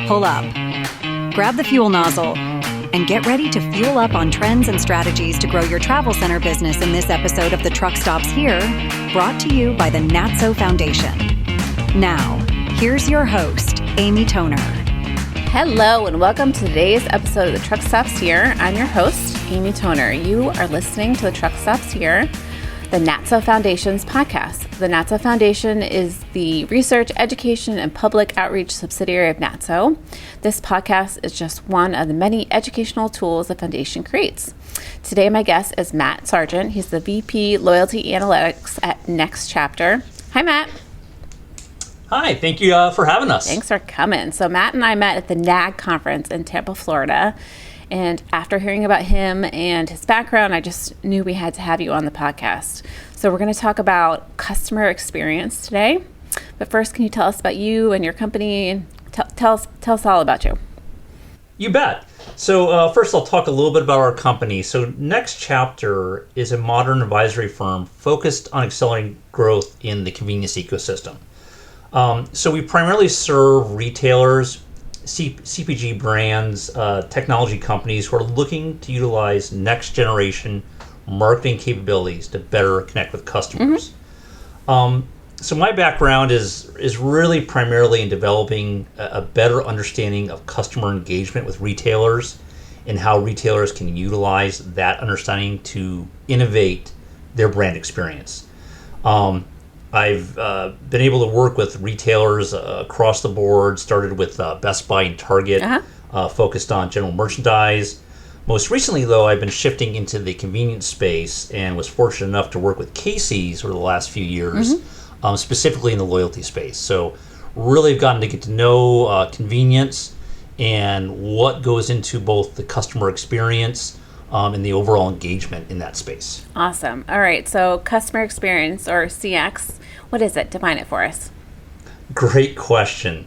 pull up. Grab the fuel nozzle and get ready to fuel up on trends and strategies to grow your travel center business in this episode of The Truck Stops Here, brought to you by the NATSO Foundation. Now, here's your host, Amy Toner. Hello and welcome to today's episode of The Truck Stops Here. I'm your host, Amy Toner. You are listening to The Truck Stops Here, the NATSO Foundation's podcast. The NATSO Foundation is the research, education, and public outreach subsidiary of NATSO. This podcast is just one of the many educational tools the foundation creates. Today, my guest is Matt Sargent. He's the VP Loyalty Analytics at NexChapter. Hi, Matt. Hi, thank you for having us. Thanks for coming. So Matt and I met at the NAG conference in Tampa, Florida. And after hearing about him and his background, I just knew we had to have you on the podcast. So we're going to talk about customer experience today. But first, can you tell us about you and your company? And tell us all about you. You bet. So first, I'll talk a little bit about our company. So NexChapter is a modern advisory firm focused on accelerating growth in the convenience ecosystem. So we primarily serve retailers, CPG brands, technology companies who are looking to utilize next generation marketing capabilities to better connect with customers. So my background is really primarily in developing a better understanding of customer engagement with retailers and how retailers can utilize that understanding to innovate their brand experience. I've been able to work with retailers across the board, started with Best Buy and Target, focused on general merchandise. Most recently, though, I've been shifting into the convenience space and was fortunate enough to work with Casey's over the last few years, specifically in the loyalty space. So really have gotten to get to know convenience and what goes into both the customer experience and the overall engagement in that space. Awesome. All right. So customer experience, or CX, what is it? Define it for us. Great question.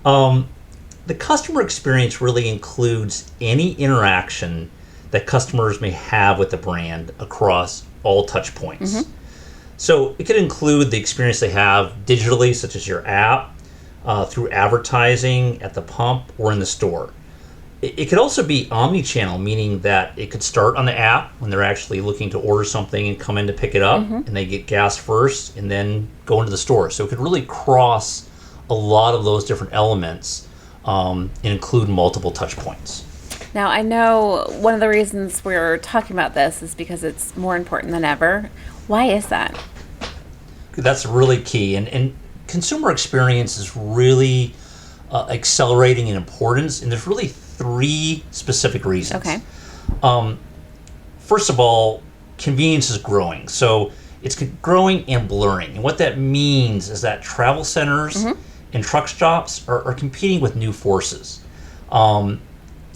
The customer experience really includes any interaction that customers may have with the brand across all touch points. So it could include the experience they have digitally, such as your app, through advertising at the pump or in the store. It could also be omni-channel, meaning that it could start on the app when they're actually looking to order something and come in to pick it up, and they get gas first and then go into the store. So it could really cross a lot of those different elements and include multiple touch points. Now, I know one of the reasons we're talking about this is because it's more important than ever. Why is that? That's really key. And consumer experience is really accelerating in importance, and there's really three specific reasons. Okay. First of all, convenience is growing. So it's growing and blurring. And what that means is that travel centers and truck stops are competing with new forces.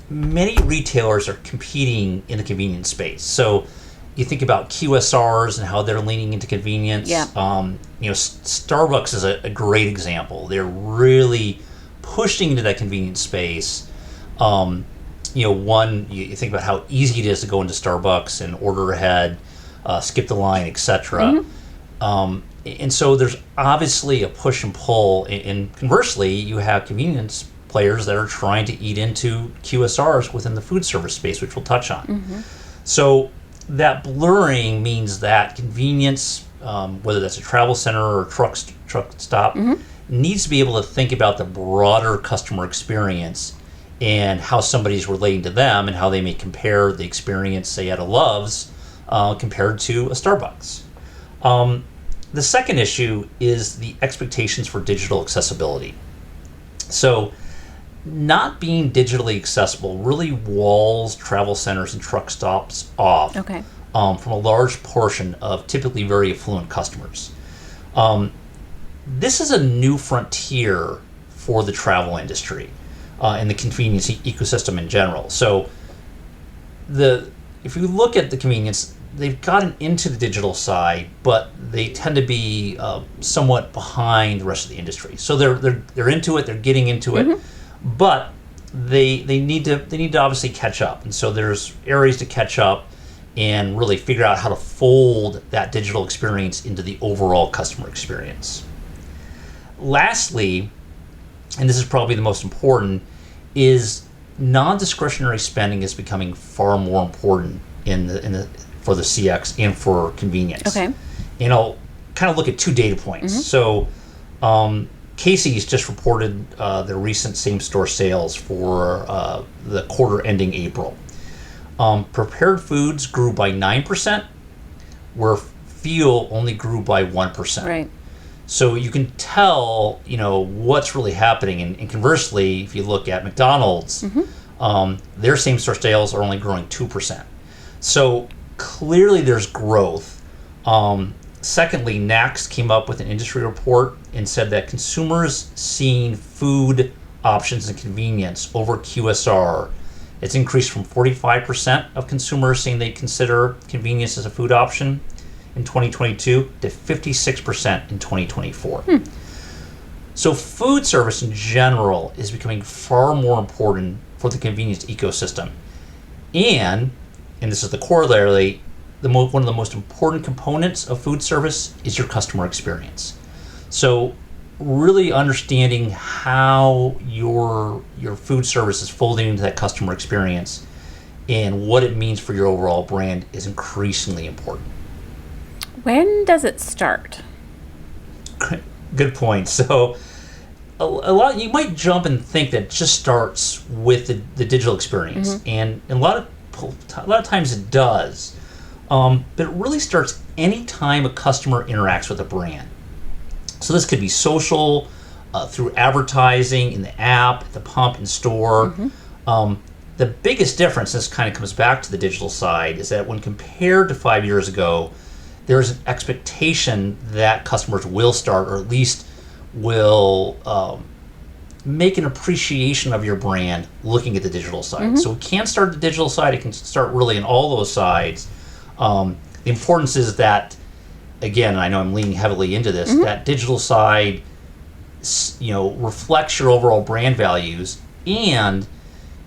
Many retailers are competing in the convenience space. So you think about QSRs and how they're leaning into convenience. Starbucks is a great example. They're really pushing into that convenience space. You think about how easy it is to go into Starbucks and order ahead, skip the line, etc. And so there's obviously a push and pull. And conversely, you have convenience players that are trying to eat into QSRs within the food service space, which we'll touch on. So that blurring means that convenience, whether that's a travel center or a truck stop, needs to be able to think about the broader customer experience and how somebody's relating to them and how they may compare the experience, say, at a Love's compared to a Starbucks. The second issue is the expectations for digital accessibility. So not being digitally accessible really walls travel centers and truck stops off from a large portion of typically very affluent customers. This is a new frontier for the travel industry and the convenience ecosystem in general. So if you look at the convenience, they've gotten into the digital side, but they tend to be somewhat behind the rest of the industry. So they're into it, they're getting into it, but they need to obviously catch up. And so there's areas to catch up and really figure out how to fold that digital experience into the overall customer experience. Lastly, and this is probably the most important, is non-discretionary spending is becoming far more important for the CX and for convenience. Okay. And I'll kind of look at 2 data points. So Casey's just reported their recent same-store sales for the quarter ending April. Prepared foods grew by 9%, where fuel only grew by 1%. Right. So you can tell, what's really happening. And conversely, if you look at McDonald's, their same-store sales are only growing 2%. So clearly there's growth. Secondly, NACS came up with an industry report and said that consumers seeing food options and convenience over QSR, it's increased from 45% of consumers saying they consider convenience as a food option in 2022 to 56% in 2024. So food service in general is becoming far more important for the convenience ecosystem. And this is the corollary, one of the most important components of food service is your customer experience. So really understanding how your food service is folding into that customer experience and what it means for your overall brand is increasingly important. When does it start? Good point. So a lot, you might jump and think that it just starts with the digital experience, and a lot of times it does. But it really starts anytime a customer interacts with a brand. So this could be social, through advertising, in the app, at the pump, in store. The biggest difference, this kind of comes back to the digital side, is that when compared to 5 years ago, there's an expectation that customers will start, or at least will make an appreciation of your brand looking at the digital side. So it can start at the digital side, it can start really in all those sides. The importance is that, again, and I know I'm leaning heavily into this, that digital side, reflects your overall brand values, and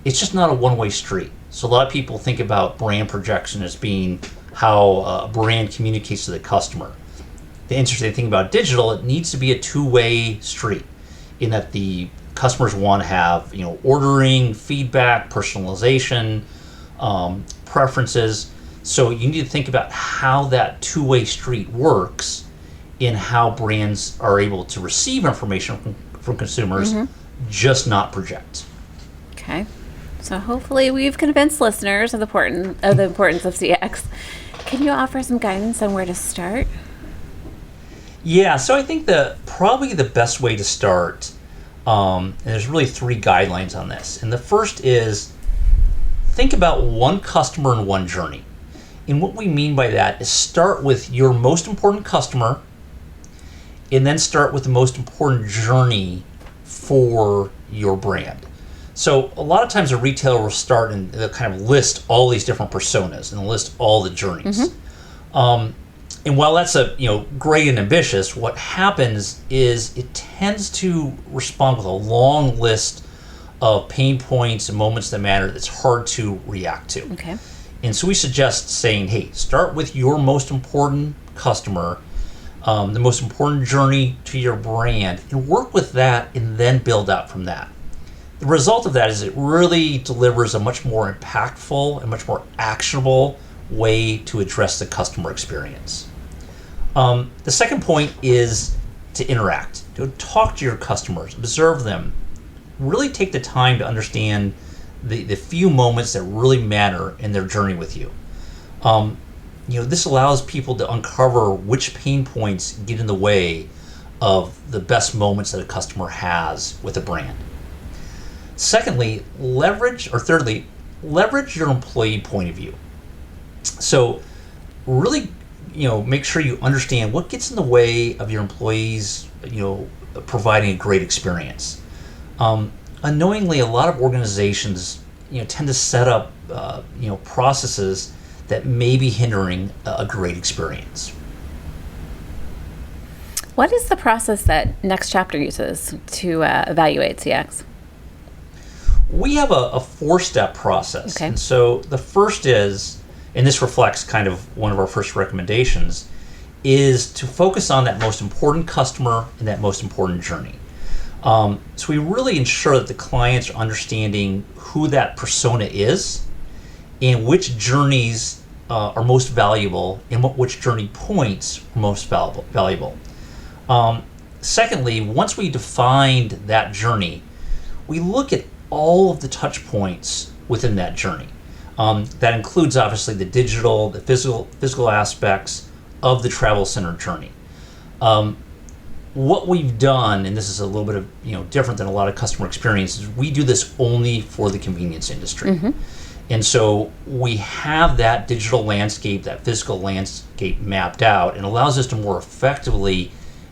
it's just not a one-way street. So a lot of people think about brand projection as being how a brand communicates to the customer. The interesting thing about digital, it needs to be a two-way street, in that the customers want to have, ordering, feedback, personalization, preferences. So you need to think about how that two-way street works in how brands are able to receive information from consumers, just not project. Okay. So hopefully we've convinced listeners of the importance of CX. Can you offer some guidance on where to start? Yeah, so I think probably the best way to start, and there's really 3 guidelines on this. And the first is, think about one customer and one journey. And what we mean by that is start with your most important customer, and then start with the most important journey for your brand. So a lot of times a retailer will start and they'll kind of list all these different personas and list all the journeys. And while that's great and ambitious, what happens is it tends to respond with a long list of pain points and moments that matter that's hard to react to. Okay. And so we suggest saying, hey, start with your most important customer, the most important journey to your brand, and work with that and then build out from that. The result of that is it really delivers a much more impactful and much more actionable way to address the customer experience. The second point is to interact. To talk to your customers, observe them, really take the time to understand the few moments that really matter in their journey with you. This allows people to uncover which pain points get in the way of the best moments that a customer has with a brand. Thirdly, leverage your employee point of view. So really, make sure you understand what gets in the way of your employees, providing a great experience. Unknowingly, a lot of organizations, tend to set up, processes that may be hindering a great experience. What is the process that NexChapter uses to evaluate CX? We have a 4-step process. Okay. And so the first is, and this reflects kind of one of our first recommendations, is to focus on that most important customer and that most important journey. So we really ensure that the clients are understanding who that persona is and which journeys are most valuable and which journey points are most valuable. Secondly, once we defined that journey, we look at all of the touch points within that journey. That includes obviously the digital, the physical aspects of the travel center journey. What we've done, and this is a little bit of different than a lot of customer experiences, we do this only for the convenience industry. Mm-hmm. And so we have that digital landscape, that physical landscape mapped out, and allows us to more effectively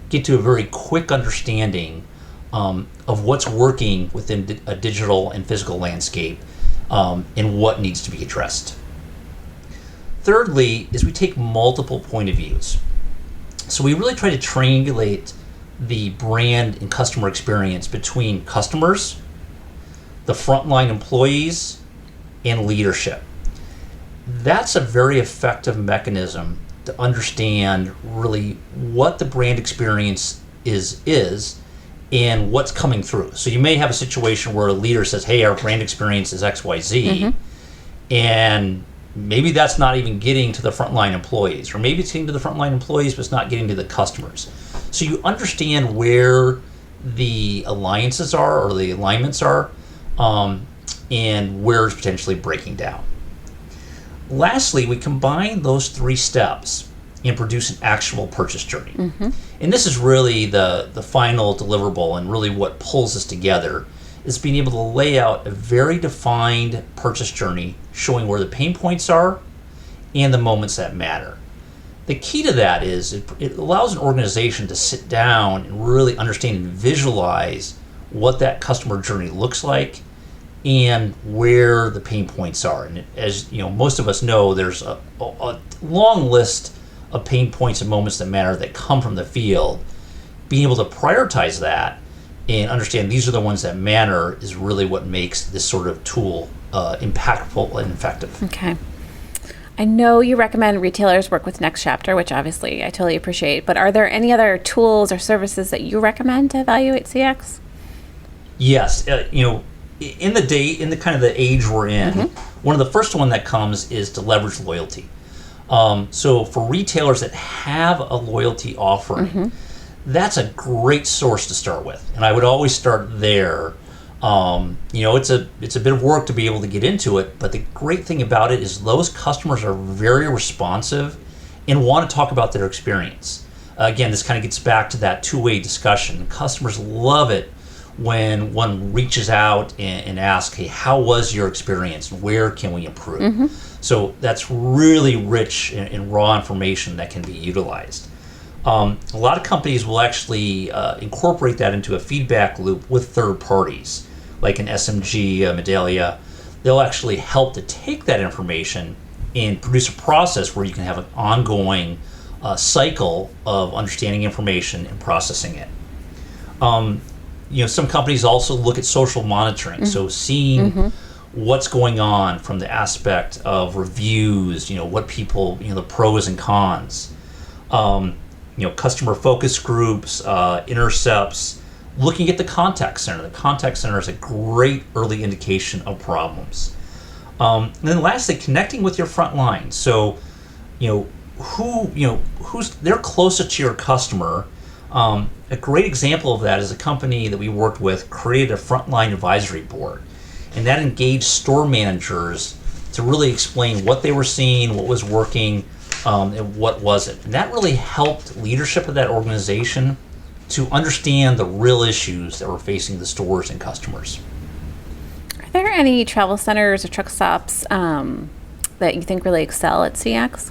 get to a very quick understanding of what's working within a digital and physical landscape and what needs to be addressed. Thirdly, is we take multiple point of views. So we really try to triangulate the brand and customer experience between customers, the frontline employees, and leadership. That's a very effective mechanism to understand really what the brand experience is and what's coming through. So you may have a situation where a leader says, hey, our brand experience is XYZ, mm-hmm. and maybe that's not even getting to the frontline employees, or maybe it's getting to the frontline employees, but it's not getting to the customers. So you understand where the alliances are or the alignments are, and where it's potentially breaking down. Lastly, we combine those three steps and produce an actual purchase journey. Mm-hmm. And this is really the final deliverable, and really what pulls us together is being able to lay out a very defined purchase journey showing where the pain points are and the moments that matter. The key to that is it allows an organization to sit down and really understand and visualize what that customer journey looks like and where the pain points are. And as most of us know, there's a long list of pain points and moments that matter that come from the field. Being able to prioritize that and understand these are the ones that matter is really what makes this sort of tool impactful and effective. Okay. I know you recommend retailers work with NexChapter, which obviously I totally appreciate, but are there any other tools or services that you recommend to evaluate CX? Yes. In the kind of the age we're in, mm-hmm. one of the first one that comes is to leverage loyalty. So for retailers that have a loyalty offering, mm-hmm. that's a great source to start with. And I would always start there. It's a bit of work to be able to get into it, but the great thing about it is those customers are very responsive and want to talk about their experience. Again, this kind of gets back to that two-way discussion. Customers love it when one reaches out and asks, hey, how was your experience? Where can we improve? Mm-hmm. So that's really rich in raw information that can be utilized. A lot of companies will actually incorporate that into a feedback loop with third parties, like an SMG, Medallia. They'll actually help to take that information and produce a process where you can have an ongoing cycle of understanding information and processing it. Some companies also look at social monitoring, mm-hmm. so seeing mm-hmm. what's going on from the aspect of reviews, what people, the pros and cons, customer focus groups, intercepts, looking at the contact center. The contact center is a great early indication of problems. And then lastly, connecting with your front line. So, they're closer to your customer. A great example of that is a company that we worked with created a frontline advisory board, and that engaged store managers to really explain what they were seeing, what was working, and what wasn't. And that really helped leadership of that organization to understand the real issues that were facing the stores and customers. Are there any travel centers or truck stops that you think really excel at CX?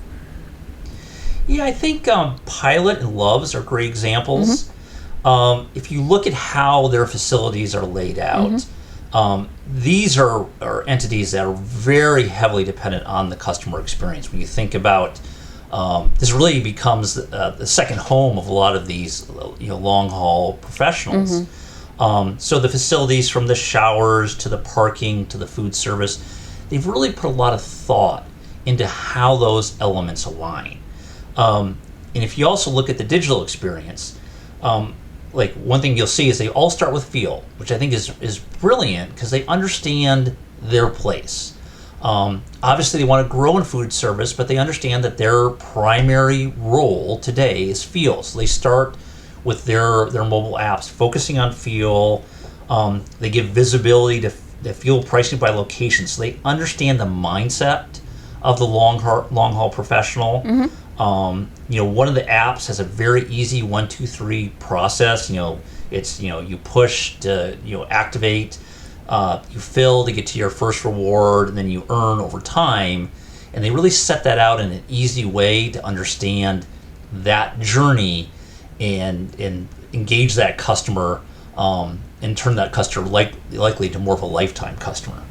Yeah, I think Pilot and Love's are great examples. Mm-hmm. If you look at how their facilities are laid out, mm-hmm. These are entities that are very heavily dependent on the customer experience. When you think about this, really becomes the second home of a lot of these long haul professionals. Mm-hmm. So the facilities, from the showers to the parking to the food service, they've really put a lot of thought into how those elements align. And if you also look at the digital experience, like one thing you'll see is they all start with feel, which I think is brilliant because they understand their place. Obviously, they want to grow in food service, but they understand that their primary role today is feel. So they start with their mobile apps, focusing on feel. They give visibility to fuel pricing by location, so they understand the mindset of the long haul professional. One of the apps has a very easy 1, 2, 3 process. It's you push to activate, you fill to get to your first reward, and then you earn over time. And they really set that out in an easy way to understand that journey and engage that customer, and turn that customer likely to more of a lifetime customer.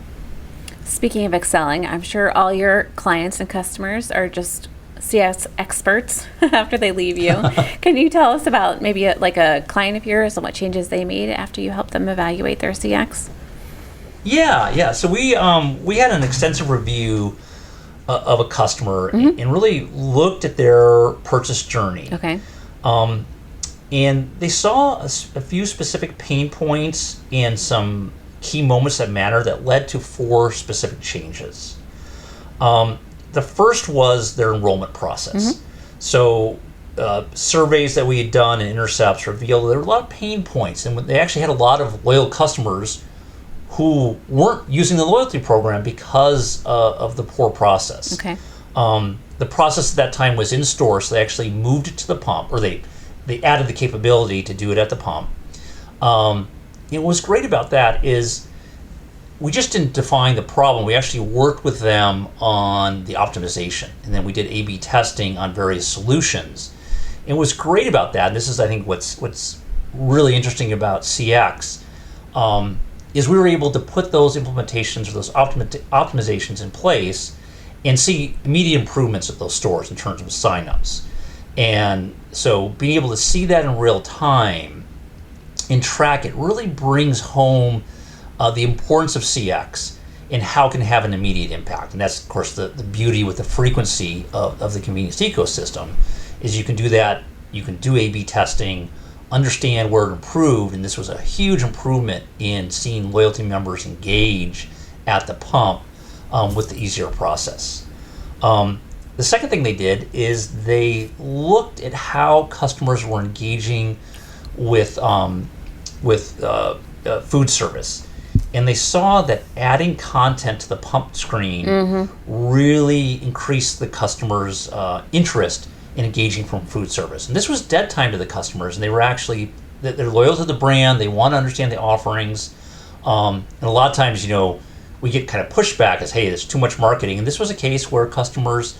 Speaking of excelling, I'm sure all your clients and customers are just CS experts after they leave you. Can you tell us about maybe a client of yours and what changes they made after you helped them evaluate their CX? Yeah. So we had an extensive review of a customer and really looked at their purchase journey. Okay. And they saw a few specific pain points and some key moments that matter that led to 4 specific changes. The first was their enrollment process. So surveys that we had done and intercepts revealed there were a lot of pain points, and they actually had a lot of loyal customers who weren't using the loyalty program because of the poor process. Okay. The process at that time was in store, so they actually moved it to the pump, or they added the capability to do it at the pump. What was great about that is we just didn't define the problem. We actually worked with them on the optimization, and then we did A/B testing on various solutions. And what's great about that, and this is I think what's really interesting about CX, is we were able to put those implementations or those optimizations in place and see immediate improvements at those stores in terms of signups. And so being able to see that in real time and track it really brings home the importance of CX and how it can have an immediate impact. And that's, of course, the beauty with the frequency of the convenience ecosystem is you can do that, you can do A/B testing, understand where it improved, and this was a huge improvement in seeing loyalty members engage at the pump with the easier process. The second thing they did is they looked at how customers were engaging with food service, and they saw that adding content to the pump screen really increased the customer's interest in engaging from food service. And this was dead time to the customers, and they were actually, they're loyal to the brand, they want to understand the offerings, and a lot of times, we get kind of pushback as, hey, there's too much marketing, and this was a case where customers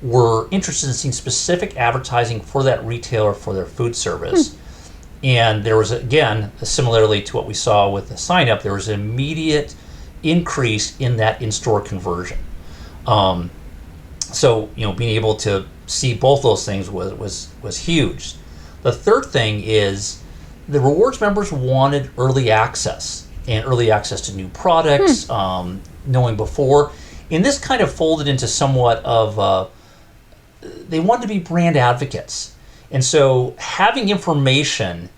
were interested in seeing specific advertising for that retailer for their food service. And there was, again, similarly to what we saw with the sign up, there was an immediate increase in that in-store conversion. So being able to see both those things was huge. The third thing is the rewards members wanted early access to new products, knowing before. And this kind of folded into somewhat of they wanted to be brand advocates. And so having information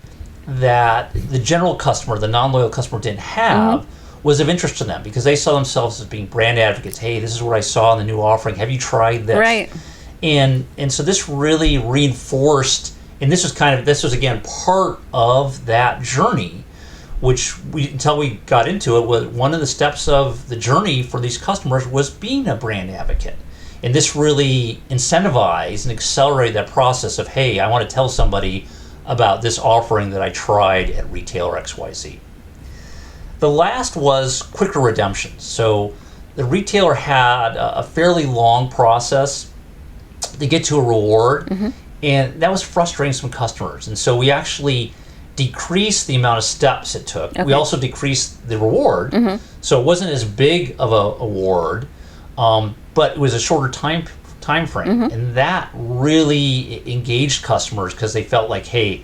that the general customer, the non-loyal customer didn't have was of interest to them because they saw themselves as being brand advocates. Hey, this is what I saw in the new offering. Have you tried this? Right. And so this really reinforced, and this was again part of that journey, which until we got into it, was one of the steps of the journey for these customers was being a brand advocate. And this really incentivized and accelerated that process of, hey, I want to tell somebody about this offering that I tried at retailer XYZ. The last was quicker redemption. So the retailer had a fairly long process to get to a reward, and that was frustrating some customers. And so we actually decreased the amount of steps it took. Okay. We also decreased the reward, so it wasn't as big of a award, but it was a shorter time frame, and that really engaged customers because they felt like, hey,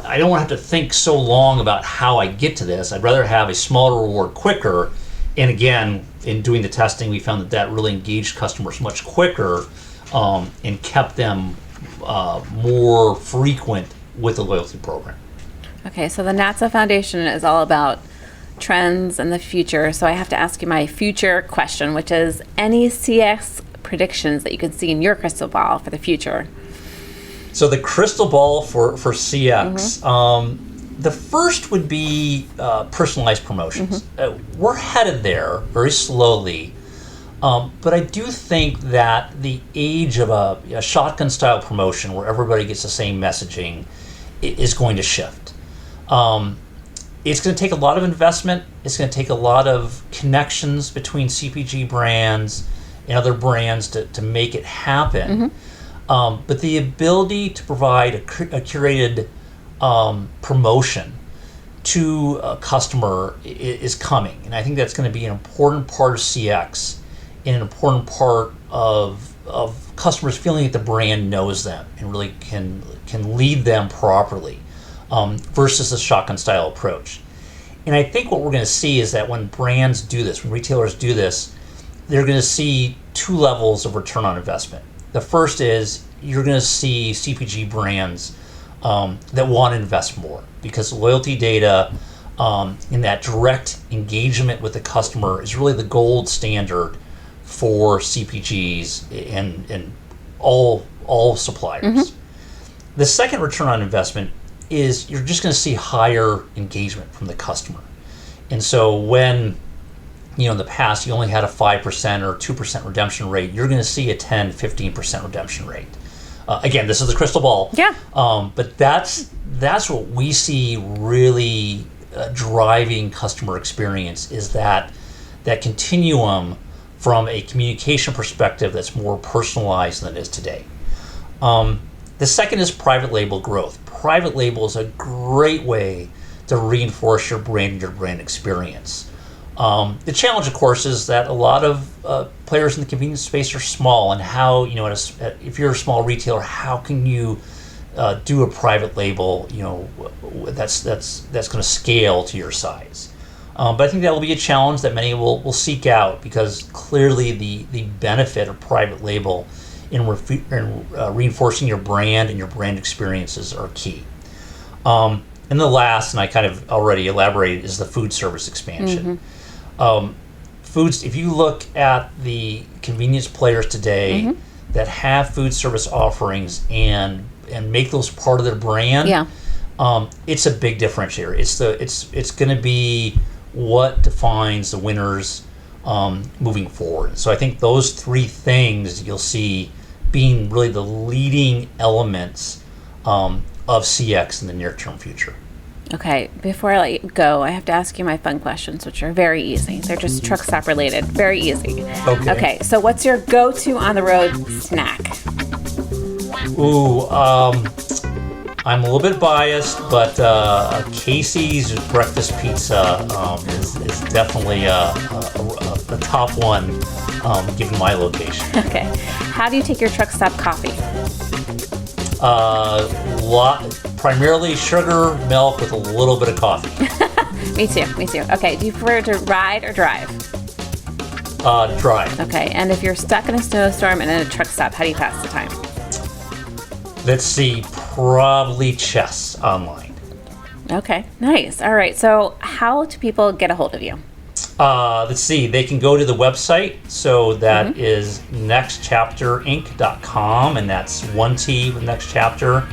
I don't want to have to think so long about how I get to this. I'd rather have a smaller reward quicker. And again, in doing the testing, we found that really engaged customers much quicker and kept them more frequent with the loyalty program. Okay, so the NATSO Foundation is all about trends and the future. So I have to ask you my future question, which is any CX predictions that you can see in your crystal ball for the future? So the crystal ball for CX, the first would be personalized promotions. We're headed there very slowly, but I do think that the age of a shotgun style promotion where everybody gets the same messaging is going to shift. It's going to take a lot of investment. It's going to take a lot of connections between CPG brands and other brands to make it happen. But the ability to provide a curated promotion to a customer is coming. And I think that's going to be an important part of CX and an important part of customers feeling that the brand knows them and really can lead them properly versus a shotgun style approach. And I think what we're going to see is that when brands do this, when retailers do this, they're going to see two levels of return on investment. The first is you're going to see CPG brands that want to invest more because loyalty data in that direct engagement with the customer is really the gold standard for CPGs and all suppliers. The second return on investment is you're just going to see higher engagement from the customer. And so when in the past you only had a 5% or 2% redemption rate, you're going to see a 10, 15% redemption rate. Again, this is the crystal ball. Yeah. But that's what we see really driving customer experience is that continuum from a communication perspective that's more personalized than it is today. The second is private label growth. Private label is a great way to reinforce your brand and your brand experience. The challenge, of course, is that a lot of players in the convenience space are small, and how if you're a small retailer, how can you do a private label that's going to scale to your size? But I think that will be a challenge that many will seek out because clearly the benefit of private label in reinforcing your brand and your brand experiences are key. And the last, and I kind of already elaborated, is the food service expansion. If you look at the convenience players today that have food service offerings and make those part of their brand, it's a big differentiator. It's going to be what defines the winners moving forward. So I think those three things you'll see being really the leading elements of CX in the near-term future. Okay, before I let you go, I have to ask you my fun questions, which are very easy. They're just truck stop related. Very easy. Okay, so what's your go-to on-the-road snack? Ooh, I'm a little bit biased, but Casey's breakfast pizza is definitely the top one given my location. Okay. How do you take your truck stop coffee? Primarily sugar, milk with a little bit of coffee. Me too. Okay, do you prefer to ride or drive? Drive. Okay, and if you're stuck in a snowstorm and in a truck stop, how do you pass the time? Let's see, probably chess online. Okay, nice. All right, so how do people get a hold of you? Let's see, they can go to the website, so that is NexChapterinc.com, and that's one T with NexChapter,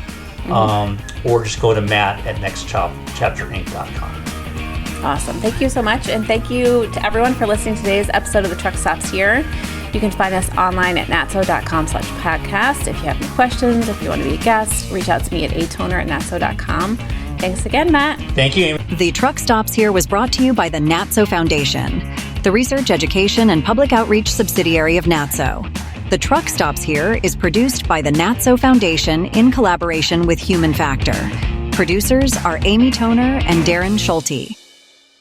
or just go to Matt at NexChapterinc.com. Awesome. Thank you so much, and thank you to everyone for listening to today's episode of The Truck Stops Here. You can find us online at natso.com/podcast. If you have any questions, if you want to be a guest, reach out to me at atoner@natso.com. Thanks again, Matt. Thank you, Amy. The Truck Stops Here was brought to you by the NATSO Foundation, the research, education, and public outreach subsidiary of NATSO. The Truck Stops Here is produced by the NATSO Foundation in collaboration with Human Factor. Producers are Amy Toner and Darren Schulte.